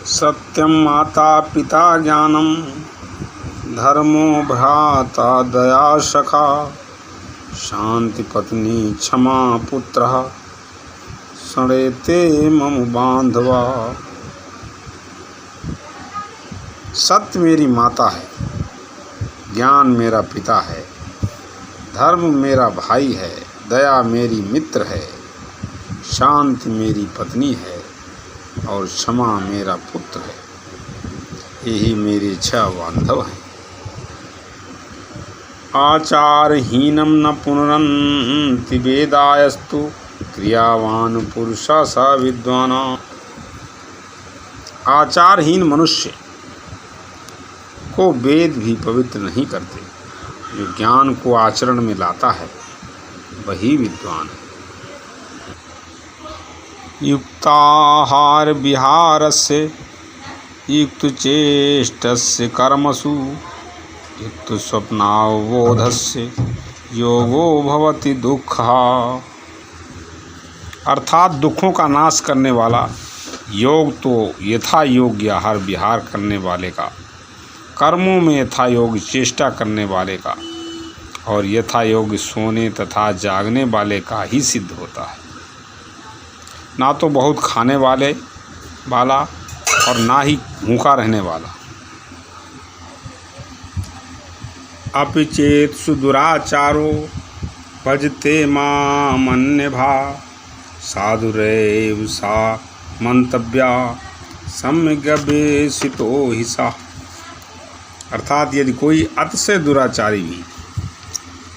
सत्यम माता पिता ज्ञानम धर्मो भ्राता दया सखा शांति पत्नी क्षमा पुत्र सड़ेते मम बांधवा। सत्य मेरी माता है, ज्ञान मेरा पिता है, धर्म मेरा भाई है, दया मेरी मित्र है, शांति मेरी पत्नी है और क्षमा मेरा पुत्र है। यही मेरे 6 बांधव हैं। आचारहीनम न पुनरन्ति वेदायस्तु क्रियावान पुरुषा स विद्वान। आचारहीन मनुष्य को वेद भी पवित्र नहीं करते। जो ज्ञान को आचरण में लाता है वही विद्वान है। युक्ताहार विहारस्य युक्तचेष्टस्य कर्मसु युक्तस्वप्नावबोधस्य योगो भवति दुःखः। अर्थात दुखों का नाश करने वाला योग तो यथा योग्य आहार विहार करने वाले का, कर्मों में यथा योग चेष्टा करने वाले का और यथा योग सोने तथा जागने वाले का ही सिद्ध होता है। ना तो बहुत खाने वाला और ना ही भूखा रहने वाला। अपि चेत सुदुराचारो भजते मामन्यभा साधुरेव सा मंतव्या सम्यग्यवेशितो हि सा। अर्थात यदि कोई अतिशय दुराचारी भी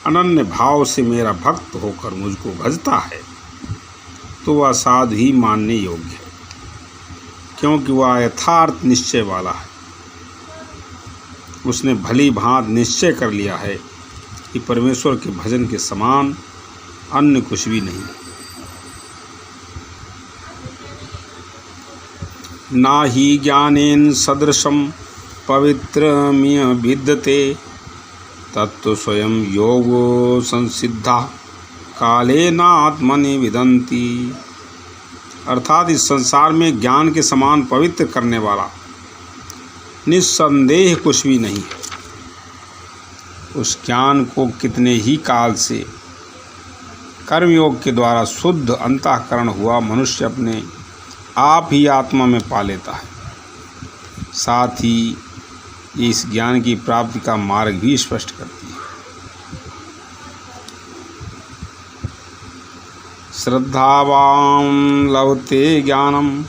अनन्य भाव से मेरा भक्त होकर मुझको भजता है तो वह साधु ही मानने योग्य है, क्योंकि वह यथार्थ निश्चय वाला है। उसने भली भांति निश्चय कर लिया है कि परमेश्वर के भजन के समान अन्य कुछ भी नहीं। ना ही ज्ञानेन सदृशम पवित्रमिह विद्यते तत्व स्वयं योगो संसिद्धा कालेनात्मनि विदन्ति। अर्थात इस संसार में ज्ञान के समान पवित्र करने वाला निस्संदेह कुछ भी नहीं है। उस ज्ञान को कितने ही काल से कर्मयोग के द्वारा शुद्ध अंतःकरण हुआ मनुष्य अपने आप ही आत्मा में पा लेता है। साथ ही इस ज्ञान की प्राप्ति का मार्ग भी स्पष्ट करती है। श्रद्धावान लभते ज्ञानम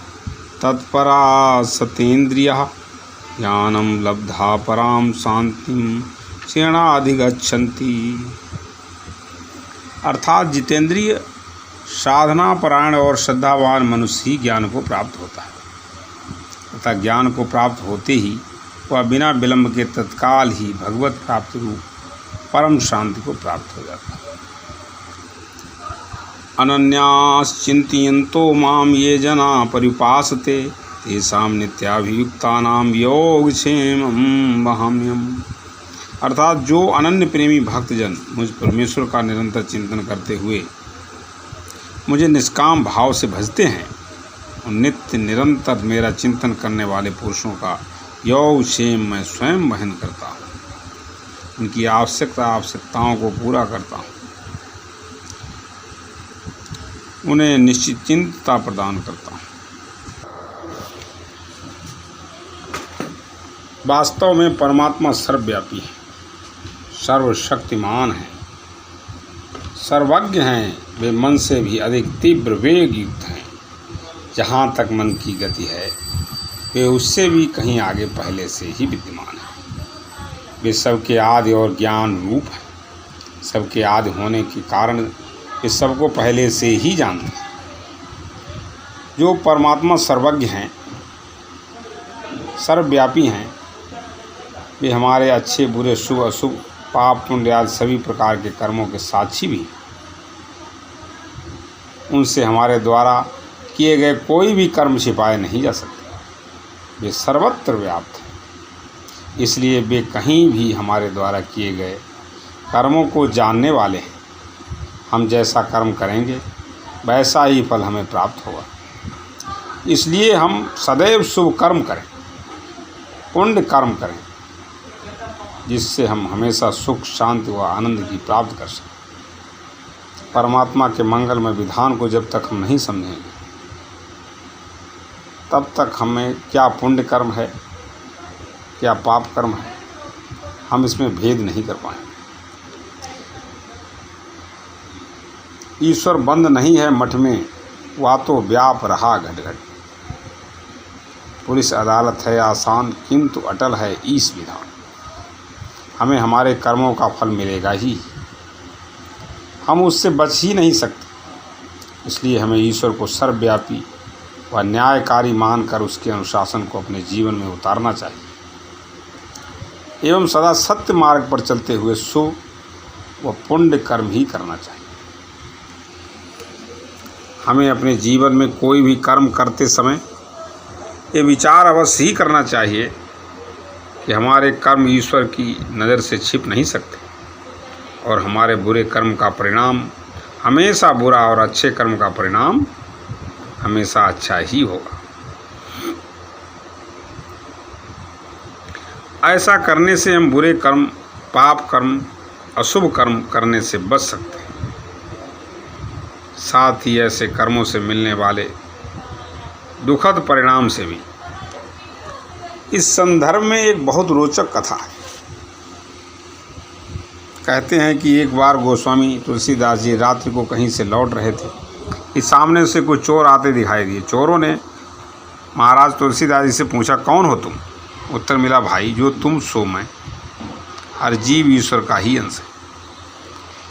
तत्परा सतेन्द्रियः ज्ञानम लब्धा पराम शांतिम क्षीणाधिगच्छन्ति। अर्थात जितेंद्रिय साधना परायण और श्रद्धावान मनुष्य ही ज्ञान को प्राप्त होता है तथा ज्ञान को प्राप्त होते ही वह बिना विलंब के तत्काल ही भगवत प्राप्ति रूप परम शांति को प्राप्त हो जाता है। अनन्याश्चिन्तयन्तो माम ये जना पर्युपासते तेषां नित्याभियुक्तानां योगक्षेमं वहाम्यहम्। अर्थात जो अनन्य प्रेमी भक्तजन मुझ परमेश्वर का निरंतर चिंतन करते हुए मुझे निष्काम भाव से भजते हैं और नित्य निरंतर मेरा चिंतन करने वाले पुरुषों का योगक्षेम मैं स्वयं वहन करता हूँ। उनकी आवश्यकताओं को पूरा करता हूँ, उन्हें निश्चिंतता प्रदान करता हूँ। वास्तव में परमात्मा सर्वव्यापी है, सर्वशक्तिमान है, सर्वज्ञ हैं। वे मन से भी अधिक तीव्र वेग युक्त हैं। जहाँ तक मन की गति है वे उससे भी कहीं आगे पहले से ही विद्यमान है। वे सबके आदि और ज्ञान रूप हैं। सबके आदि होने के कारण वे सबको पहले से ही जानते हैं। जो परमात्मा सर्वज्ञ हैं, सर्वव्यापी हैं, वे हमारे अच्छे बुरे शुभ अशुभ पाप पुण्य आदि सभी प्रकार के कर्मों के साक्षी भी हैं। उनसे हमारे द्वारा किए गए कोई भी कर्म छिपाए नहीं जा सकते। वे सर्वत्र व्याप्त हैं, इसलिए वे कहीं भी हमारे द्वारा किए गए कर्मों को जानने वाले हैं। हम जैसा कर्म करेंगे वैसा ही फल हमें प्राप्त होगा। इसलिए हम सदैव शुभ कर्म करें, पुण्य कर्म करें, जिससे हम हमेशा सुख, शांति व आनंद की प्राप्त कर सकें। परमात्मा के मंगलमय विधान को जब तक हम नहीं समझेंगे, तब तक हमें क्या पुण्य कर्म है, क्या पाप कर्म है, हम इसमें भेद नहीं कर पाएंगे। ईश्वर बंद नहीं है मठ में, वह तो व्याप रहा घट घट। पुलिस अदालत है आसान, किंतु अटल है ईश विधान। हमें हमारे कर्मों का फल मिलेगा ही, हम उससे बच ही नहीं सकते। इसलिए हमें ईश्वर को सर्वव्यापी व न्यायकारी मानकर उसके अनुशासन को अपने जीवन में उतारना चाहिए एवं सदा सत्य मार्ग पर चलते हुए शुभ व पुण्य कर्म ही करना चाहिए। हमें अपने जीवन में कोई भी कर्म करते समय ये विचार अवश्य ही करना चाहिए कि हमारे कर्म ईश्वर की नज़र से छिप नहीं सकते और हमारे बुरे कर्म का परिणाम हमेशा बुरा और अच्छे कर्म का परिणाम हमेशा अच्छा ही होगा। ऐसा करने से हम बुरे कर्म, पाप कर्म, अशुभ कर्म करने से बच सकते हैं। साथ ही ऐसे कर्मों से मिलने वाले दुखद परिणाम से भी। इस संदर्भ में एक बहुत रोचक कथा है। कहते हैं कि एक बार गोस्वामी तुलसीदास जी रात्रि को कहीं से लौट रहे थे कि सामने से कुछ चोर आते दिखाई दिए। चोरों ने महाराज तुलसीदास जी से पूछा, कौन हो तुम? उत्तर मिला, भाई जो तुम सो मैं, हर जीव ईश्वर का ही अंश है।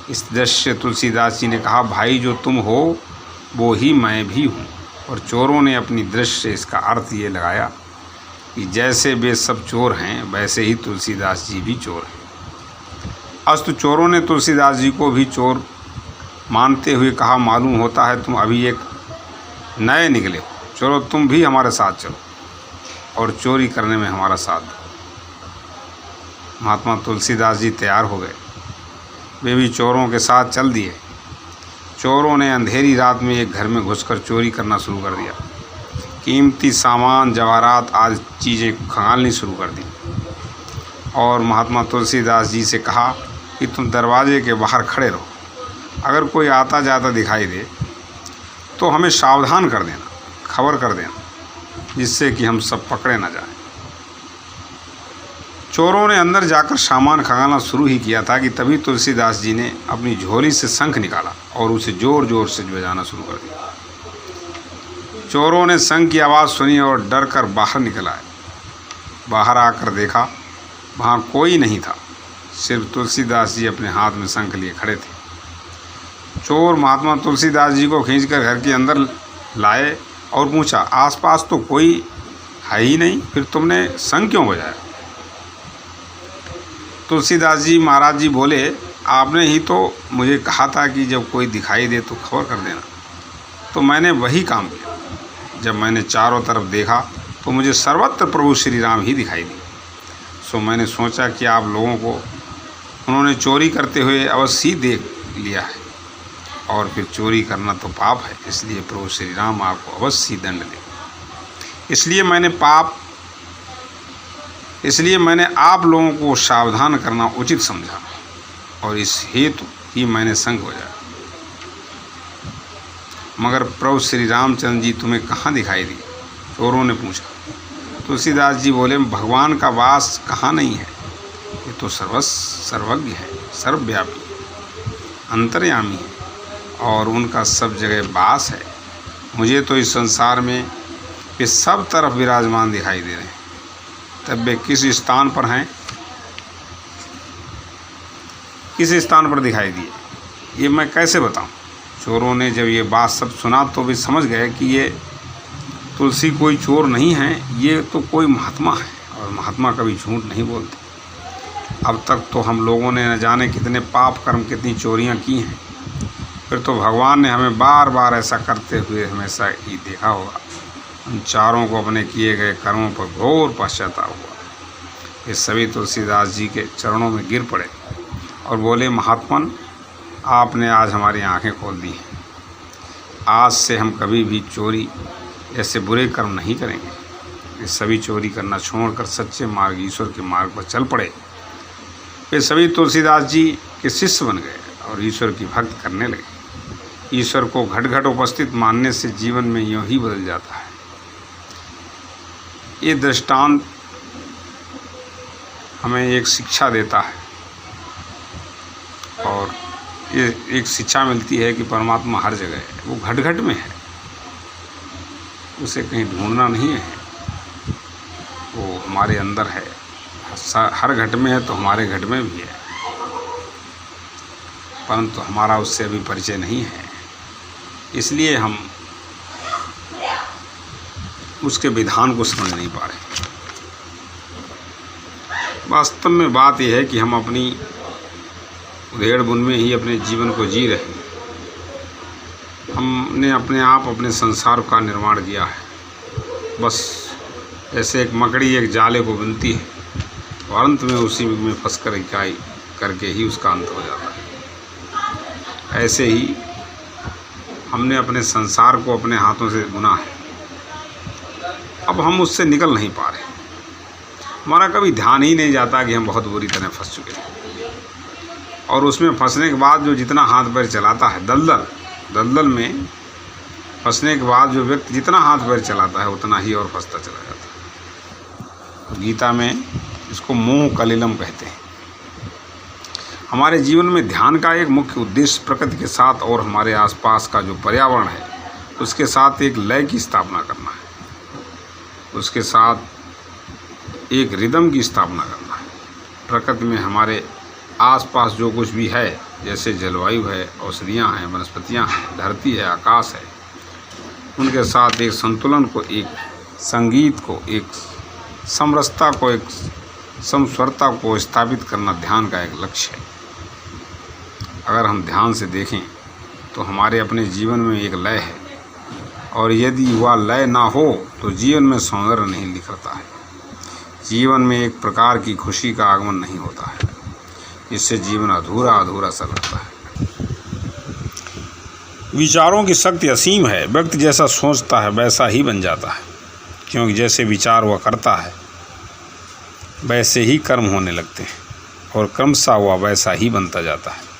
इस दृश्य तुलसीदास जी ने कहा, भाई जो तुम हो वो ही मैं भी हूँ। और चोरों ने अपनी दृष्टि से इसका अर्थ ये लगाया कि जैसे वे सब चोर हैं वैसे ही तुलसीदास जी भी चोर हैं। अस्तु चोरों ने तुलसीदास जी को भी चोर मानते हुए कहा, मालूम होता है तुम अभी एक नए निकले हो, चलो तुम भी हमारे साथ चलो और चोरी करने में हमारा साथ दो। महात्मा तुलसीदास जी तैयार हो गए, वे भी चोरों के साथ चल दिए। चोरों ने अंधेरी रात में एक घर में घुसकर चोरी करना शुरू कर दिया। कीमती सामान, जवाहरात आदि चीज़ें खंगालनी शुरू कर दी और महात्मा तुलसीदास जी से कहा कि तुम दरवाजे के बाहर खड़े रहो, अगर कोई आता जाता दिखाई दे तो हमें सावधान कर देना, खबर कर देना, जिससे कि हम सब पकड़े ना जाएं। चोरों ने अंदर जाकर सामान खंगालना शुरू ही किया था कि तभी तुलसीदास जी ने अपनी झोली से शंख निकाला और उसे जोर जोर से बजाना शुरू कर दिया। चोरों ने शंख की आवाज़ सुनी और डर कर बाहर निकल आए। बाहर आकर देखा वहाँ कोई नहीं था, सिर्फ तुलसीदास जी अपने हाथ में शंख लिए खड़े थे। चोर महात्मा तुलसीदास जी को खींचकर घर के अंदर लाए और पूछा, आसपास तो कोई है ही नहीं, फिर तुमने शंख क्यों बजाया? तुलसीदास जी महाराज जी बोले, आपने ही तो मुझे कहा था कि जब कोई दिखाई दे तो खबर कर देना, तो मैंने वही काम किया। जब मैंने चारों तरफ देखा तो मुझे सर्वत्र प्रभु श्री राम ही दिखाई दिए, सो मैंने सोचा कि आप लोगों को उन्होंने चोरी करते हुए अवश्य ही देख लिया है और फिर चोरी करना तो पाप है, इसलिए प्रभु श्री राम आपको अवश्य दंड दे। इसलिए मैंने आप लोगों को सावधान करना उचित समझा और इस हेतु ही मैंने शंख बजाया। मगर प्रभु श्री रामचंद्र जी तुम्हें कहाँ दिखाई दिए? चोरों ने पूछा। तुलसीदास जी बोले, भगवान का वास कहाँ नहीं है, ये तो सर्वज्ञ है, सर्वव्यापी, अंतर्यामी है और उनका सब जगह वास है। मुझे तो इस संसार में वे सब तरफ विराजमान दिखाई दे रहे हैं, तब वे किस स्थान पर हैं, किस स्थान पर दिखाई दिए, ये मैं कैसे बताऊं? चोरों ने जब ये बात सब सुना तो वे समझ गए कि ये तुलसी कोई चोर नहीं है, ये तो कोई महात्मा है और महात्मा कभी झूठ नहीं बोलते। अब तक तो हम लोगों ने न जाने कितने पाप कर्म, कितनी चोरियां की हैं, फिर तो भगवान ने हमें बार बार ऐसा करते हुए हमेशा ही देखा होगा। उन चारों को अपने किए गए कर्मों पर घोर पश्चाताप हुआ। ये सभी तुलसीदास जी के चरणों में गिर पड़े और बोले, महात्मन आपने आज हमारी आंखें खोल दी हैं। आज से हम कभी भी चोरी ऐसे बुरे कर्म नहीं करेंगे, ये सभी चोरी करना छोड़कर सच्चे मार्ग ईश्वर के मार्ग पर चल पड़े। वे सभी तुलसीदास जी के शिष्य बन गए और ईश्वर की भक्ति करने लगे। ईश्वर को घट घट उपस्थित मानने से जीवन में यूँ ही बदल जाता है। ये दृष्टांत हमें एक शिक्षा देता है और ये एक शिक्षा मिलती है कि परमात्मा हर जगह है, वो घट घट में है, उसे कहीं ढूंढना नहीं है, वो हमारे अंदर है। हर घट में है तो हमारे घट में भी है, परंतु हमारा उससे अभी परिचय नहीं है, इसलिए हम उसके विधान को समझ नहीं पा रहे। वास्तव में बात यह है कि हम अपनी उधेड़ बुन में ही अपने जीवन को जी रहे हैं। हमने अपने आप अपने संसार का निर्माण किया है। बस ऐसे एक मकड़ी एक जाले को बुनती है और अंत में उसी में फंसकर इकाई करके ही उसका अंत हो जाता है। ऐसे ही हमने अपने संसार को अपने हाथों से बुना है, अब हम उससे निकल नहीं पा रहे। हमारा कभी ध्यान ही नहीं जाता कि हम बहुत बुरी तरह फंस चुके हैं, और उसमें फंसने के बाद जो जितना हाथ पैर चलाता है, दलदल में फंसने के बाद जो व्यक्ति जितना हाथ पैर चलाता है उतना ही और फंसता चला जाता है। तो गीता में इसको मोह कलिलम कहते हैं। हमारे जीवन में ध्यान का एक मुख्य उद्देश्य प्रकृति के साथ और हमारे आसपास का जो पर्यावरण है उसके साथ एक लय की स्थापना करना है, उसके साथ एक रिदम की स्थापना करना है। प्रकृति में हमारे आसपास जो कुछ भी है, जैसे जलवायु है, औषधियाँ हैं, वनस्पतियाँ हैं, धरती है, आकाश है, उनके साथ एक संतुलन को, एक संगीत को, एक समरसता को, एक समस्वरता को स्थापित करना ध्यान का एक लक्ष्य है। अगर हम ध्यान से देखें तो हमारे अपने जीवन में एक लय है, और यदि वह लय ना हो तो जीवन में सौंदर्य नहीं निखरता है, जीवन में एक प्रकार की खुशी का आगमन नहीं होता है। इससे जीवन अधूरा सा लगता है। विचारों की शक्ति असीम है। व्यक्ति जैसा सोचता है वैसा ही बन जाता है, क्योंकि जैसे विचार वह करता है वैसे ही कर्म होने लगते हैं, और क्रमशः वह वैसा ही बनता जाता है।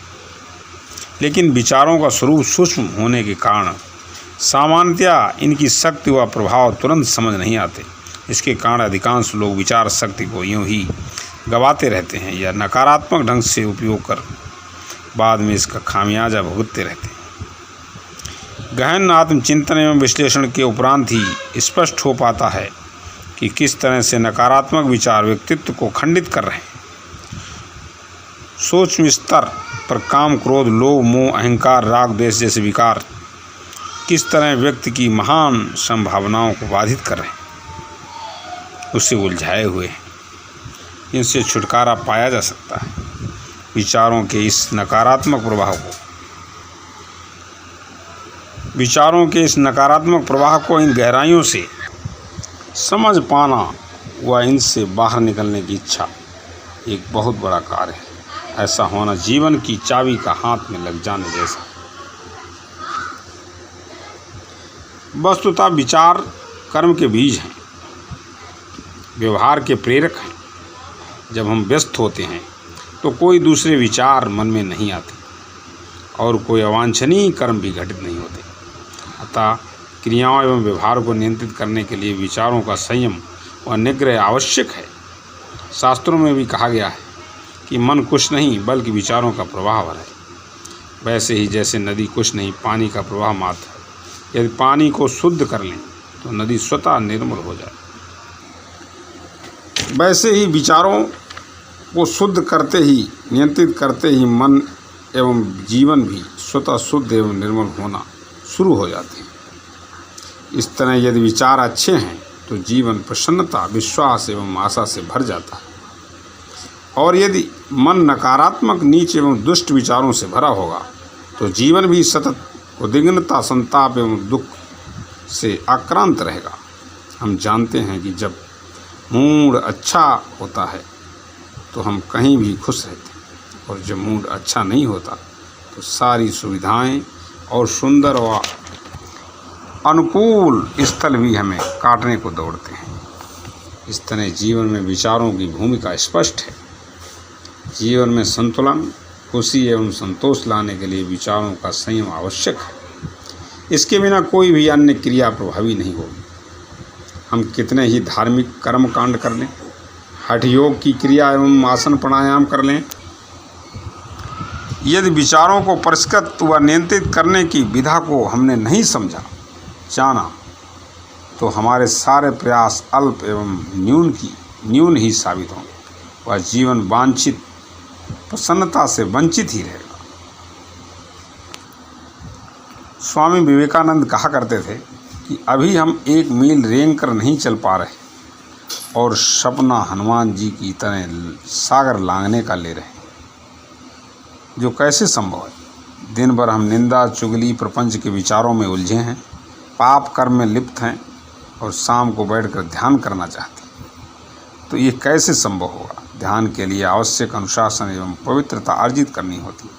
लेकिन विचारों का स्वरूप सूक्ष्म होने के कारण सामान्यतया इनकी शक्ति व प्रभाव तुरंत समझ नहीं आते। इसके कारण अधिकांश लोग विचार शक्ति को यूँ ही गवाते रहते हैं या नकारात्मक ढंग से उपयोग कर बाद में इसका खामियाजा भुगतते रहते हैं। गहन आत्मचिंतन एवं विश्लेषण के उपरांत ही स्पष्ट हो पाता है कि किस तरह से नकारात्मक विचार व्यक्तित्व को खंडित कर रहे हैं। सूक्ष्म स्तर पर काम, क्रोध, लोभ, मोह, अहंकार, राग, द्वेष जैसे विकार किस तरह व्यक्ति की महान संभावनाओं को बाधित कर रहे हैं, उससे उलझाए हुए हैं। इनसे छुटकारा पाया जा सकता है। विचारों के इस नकारात्मक प्रवाह को इन गहराइयों से समझ पाना व इनसे बाहर निकलने की इच्छा एक बहुत बड़ा कार्य है। ऐसा होना जीवन की चाबी का हाथ में लग जाने जैसा। वस्तुतः विचार कर्म के बीज हैं, व्यवहार के प्रेरक हैं। जब हम व्यस्त होते हैं तो कोई दूसरे विचार मन में नहीं आते और कोई अवांछनीय कर्म भी घटित नहीं होते। अतः क्रियाओं एवं व्यवहार को नियंत्रित करने के लिए विचारों का संयम व निग्रह आवश्यक है। शास्त्रों में भी कहा गया है कि मन कुछ नहीं बल्कि विचारों का प्रवाह है। वैसे ही जैसे नदी कुछ नहीं, पानी का प्रवाह मात्र है। यदि पानी को शुद्ध कर लें तो नदी स्वतः निर्मल हो जाए। वैसे ही विचारों को शुद्ध करते ही, नियंत्रित करते ही मन एवं जीवन भी स्वतः शुद्ध एवं निर्मल होना शुरू हो जाते हैं। इस तरह यदि विचार अच्छे हैं तो जीवन प्रसन्नता, विश्वास एवं आशा से भर जाता है, और यदि मन नकारात्मक, नीच एवं दुष्ट विचारों से भरा होगा तो जीवन भी सतत उद्विग्नता, संताप एवं दुख से आक्रांत रहेगा। हम जानते हैं कि जब मूड अच्छा होता है तो हम कहीं भी खुश रहते हैं, और जब मूड अच्छा नहीं होता तो सारी सुविधाएं और सुंदर व अनुकूल स्थल भी हमें काटने को दौड़ते हैं। इस तरह जीवन में विचारों की भूमिका स्पष्ट है। जीवन में संतुलन, खुशी एवं संतोष लाने के लिए विचारों का संयम आवश्यक है। इसके बिना कोई भी अन्य क्रिया प्रभावी नहीं होगी। हम कितने ही धार्मिक कर्म कांड कर लें, हठ योग की क्रिया एवं आसन प्राणायाम कर लें, यदि विचारों को परिष्कृत व नियंत्रित करने की विधा को हमने नहीं जाना तो हमारे सारे प्रयास अल्प एवं न्यून ही साबित होंगे। वह जीवन वांछित प्रसन्नता से वंचित ही रहेगा। स्वामी विवेकानंद कहा करते थे कि अभी हम 1 मील रेंग कर नहीं चल पा रहे और सपना हनुमान जी की तरह सागर लांघने का ले रहे, जो कैसे संभव है। दिन भर हम निंदा, चुगली, प्रपंच के विचारों में उलझे हैं, पाप कर्म में लिप्त हैं और शाम को बैठकर ध्यान करना चाहते हैं। तो ये कैसे संभव होगा। ध्यान के लिए आवश्यक अनुशासन एवं पवित्रता अर्जित करनी होती है,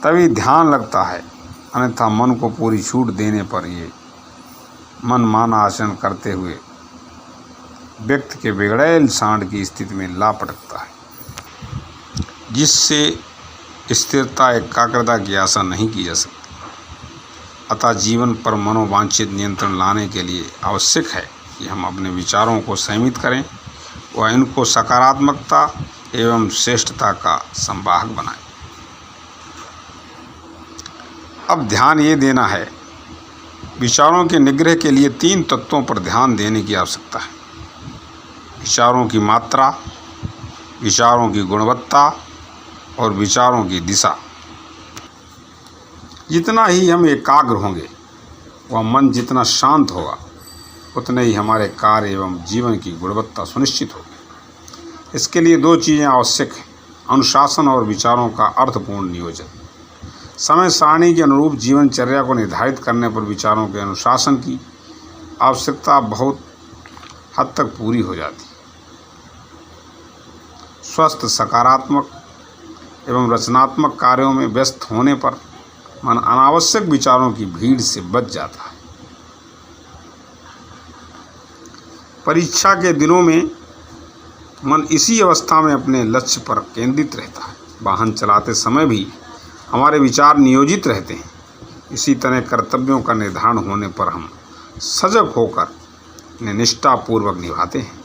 तभी ध्यान लगता है। अन्यथा मन को पूरी छूट देने पर ये मन माना आचरण करते हुए व्यक्ति के बिगड़ैल सांड की स्थिति में लापटकता है, जिससे स्थिरता, एकाग्रता की आशा नहीं की जा सकती। अतः जीवन पर मनोवांछित नियंत्रण लाने के लिए आवश्यक है कि हम अपने विचारों को संयमित करें व इनको सकारात्मकता एवं श्रेष्ठता का संवाहक बनाएं। अब ध्यान ये देना है, विचारों के निग्रह के लिए 3 तत्वों पर ध्यान देने की आवश्यकता है। विचारों की मात्रा, विचारों की गुणवत्ता और विचारों की दिशा। जितना ही हम एकाग्र होंगे वह मन जितना शांत होगा, उतने ही हमारे कार्य एवं जीवन की गुणवत्ता सुनिश्चित होगी। इसके लिए 2 चीज़ें आवश्यक हैं, अनुशासन और विचारों का अर्थपूर्ण नियोजन। समय सारणी के अनुरूप जीवनचर्या को निर्धारित करने पर विचारों के अनुशासन की आवश्यकता बहुत हद तक पूरी हो जाती है। स्वस्थ, सकारात्मक एवं रचनात्मक कार्यों में व्यस्त होने पर मन अनावश्यक विचारों की भीड़ से बच जाता है। परीक्षा के दिनों में मन इसी अवस्था में अपने लक्ष्य पर केंद्रित रहता है। वाहन चलाते समय भी हमारे विचार नियोजित रहते हैं। इसी तरह कर्तव्यों का निर्धारण होने पर हम सजग होकर उन्हें निष्ठापूर्वक निभाते हैं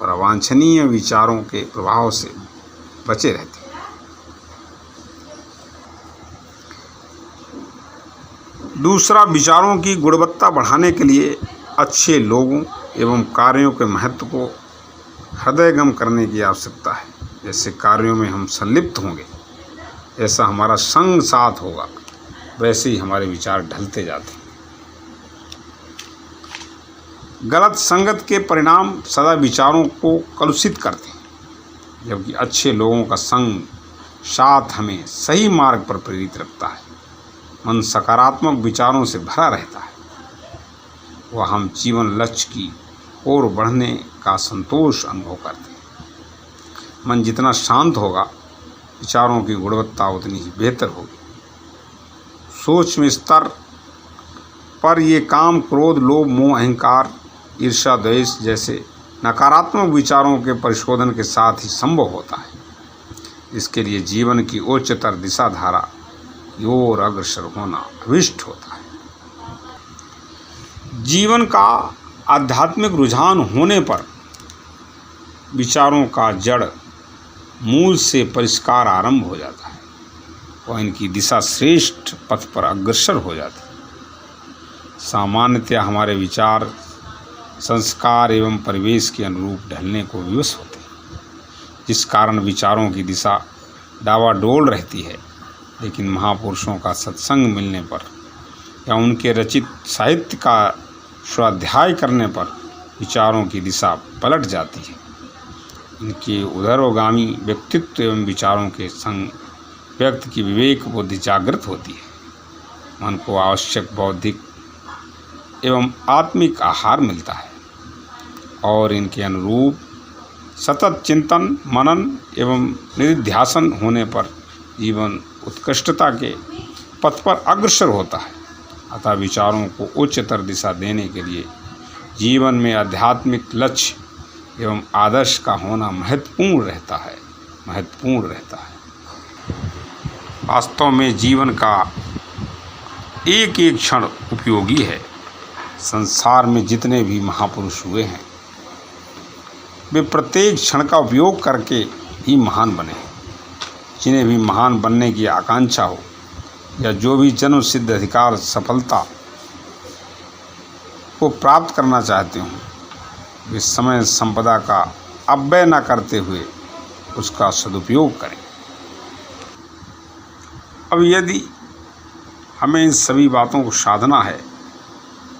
और अवांछनीय विचारों के प्रभाव से बचे रहते हैं। दूसरा, विचारों की गुणवत्ता बढ़ाने के लिए अच्छे लोगों एवं कार्यों के महत्व को हृदयगम करने की आवश्यकता है। जैसे कार्यों में हम संलिप्त होंगे, ऐसा हमारा संग साथ होगा, वैसे ही हमारे विचार ढलते जाते हैं। गलत संगत के परिणाम सदा विचारों को कलुषित करते हैं, जबकि अच्छे लोगों का संग साथ हमें सही मार्ग पर प्रेरित रखता है। मन सकारात्मक विचारों से भरा रहता है, वह हम जीवन लक्ष्य की ओर बढ़ने का संतोष अनुभव करते हैं। मन जितना शांत होगा, विचारों की गुणवत्ता उतनी ही बेहतर होगी। सूक्ष्म स्तर पर ये काम, क्रोध, लोभ, मोह, अहंकार, ईर्ष्या, द्वेष जैसे नकारात्मक विचारों के परिशोधन के साथ ही संभव होता है। इसके लिए जीवन की उच्चतर दिशा धारा की ओर अग्रसर होना अभिष्ट होता है। जीवन का आध्यात्मिक रुझान होने पर विचारों का जड़ मूल से परिष्कार आरंभ हो जाता है और इनकी दिशा श्रेष्ठ पथ पर अग्रसर हो जाती है। सामान्यतया हमारे विचार संस्कार एवं परिवेश के अनुरूप ढलने को विवश होते हैं, जिस कारण विचारों की दिशा डावाडोल रहती है। लेकिन महापुरुषों का सत्संग मिलने पर या उनके रचित साहित्य का स्वाध्याय करने पर विचारों की दिशा पलट जाती है। इनके उदरोगामी व्यक्तित्व एवं विचारों के संग व्यक्ति की विवेक बुद्धि जागृत होती है। मन को आवश्यक बौद्धिक एवं आत्मिक आहार मिलता है और इनके अनुरूप सतत चिंतन, मनन एवं निधिध्यासन होने पर जीवन उत्कृष्टता के पथ पर अग्रसर होता है। अतः विचारों को उच्चतर दिशा देने के लिए जीवन में आध्यात्मिक लक्ष्य एवं आदर्श का होना महत्वपूर्ण रहता है। वास्तव में जीवन का एक एक क्षण उपयोगी है। संसार में जितने भी महापुरुष हुए हैं वे प्रत्येक क्षण का उपयोग करके ही महान बने हैं। जिन्हें भी महान बनने की आकांक्षा हो या जो भी जन्म सिद्ध अधिकार सफलता को प्राप्त करना चाहते हों, वे समय संपदा का अपव्यय न करते हुए उसका सदुपयोग करें। अब यदि हमें इन सभी बातों को साधना है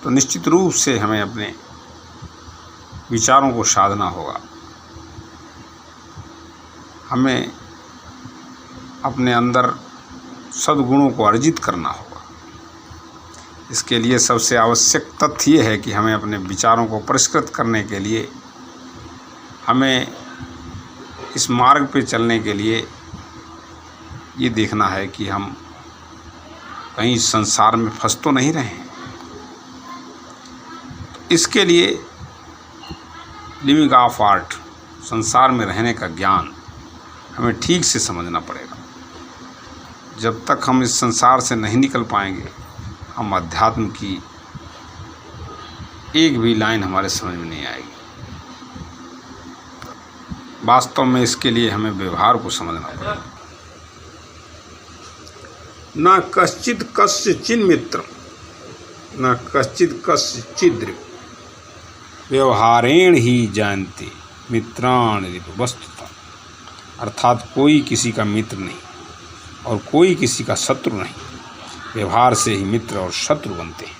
तो निश्चित रूप से हमें अपने विचारों को साधना होगा। हमें अपने अंदर सद्गुणों को अर्जित करना होगा। इसके लिए सबसे आवश्यक तथ्य ये है कि हमें अपने विचारों को परिष्कृत करने के लिए हमें इस मार्ग पे चलने के लिए ये देखना है कि हम कहीं संसार में फंस तो नहीं रहे हैं। इसके लिए लिविंग ऑफ आर्ट, संसार में रहने का ज्ञान हमें ठीक से समझना पड़ेगा। जब तक हम इस संसार से नहीं निकल पाएंगे, हम अध्यात्म की एक भी लाइन हमारे समझ में नहीं आएगी। वास्तव में इसके लिए हमें व्यवहार को समझना पड़ेगा। न कश्चित् कस्यचिन् मित्रं न कश्चित् कस्यचिद् व्यवहारेण ही जानते मित्राणि वस्तुतः। अर्थात कोई किसी का मित्र नहीं और कोई किसी का शत्रु नहीं, व्यवहार से ही मित्र और शत्रु बनते हैं।